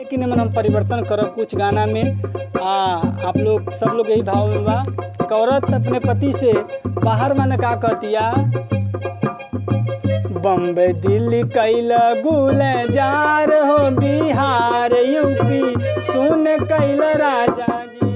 लेकिन मन हम परिवर्तन करब कुछ गाना में। आप लोग सब लोग यही भाव में बा। एक औरत अपने पति से बाहर मन का कहतिया, बम्बई दिल्ली कैला गुलजार हो बिहार यूपी सुन कैला राजा जी।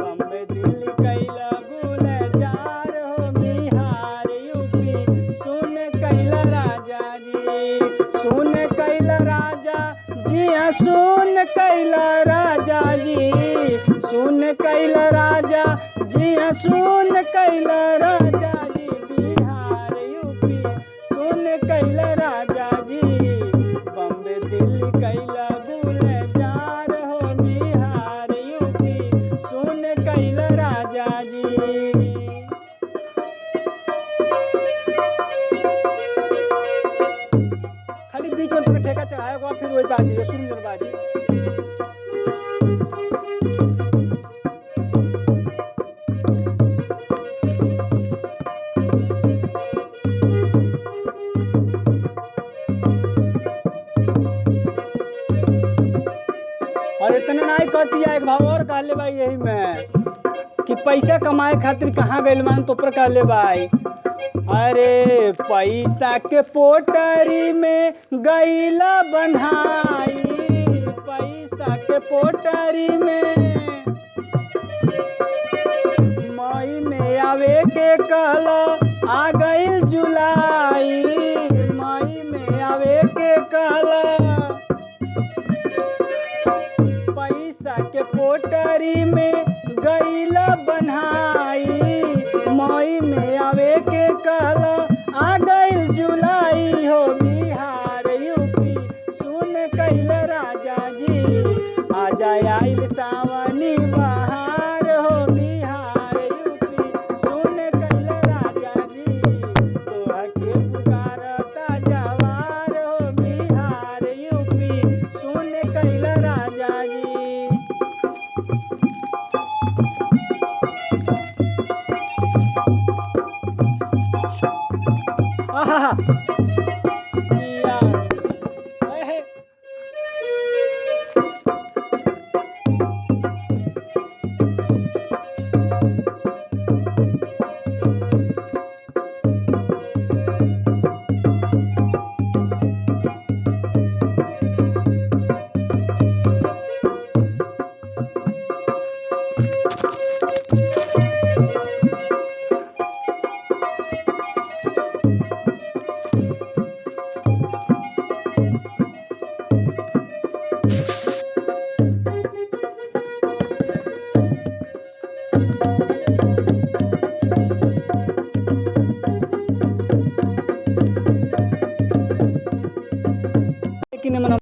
बम्बई दिल्ली कैला गुलजार हो बिहार यूपी सुन कैला राजा जी। सुन कैला राजा जी सुन कैला राजा जी। सुन कैला राजा जी सुन कैला राजा जी। बिहार यूपी सुन कैला राजा जी। बम्बे दिल्ली कैला गुलजार हो बिहार यूपी सुन कैला राजा जी। खाली बीच में तुमने ठेका चढ़ाया फिर वही बाजी सुन जन बाजी। और इतना नहीं कहती है, एक भाव और कह ले भाई यही में कि पैसा कमाए खातिर कहाँ गइल मान तो पर कह ले भाई। अरे पैसा के पोटरी में गइला बन्हाई। पैसा के पोटरी में मई में आवे के कहला आ गइल जुलाई। मई में आवे के कहला पैसा के पोटरी में गइला बन्हाई। मई में आवे के कहला आ गइल जुलाई हो बिहार यूपी सुन कैला राजा जी। आ जाए आइल सावनी बहार हो बिहार यूपी सुन कैला राजा जी। तोह के पुकारता जवार हो बिहार यूपी सुन कैला राजा जी। आहा लेकिन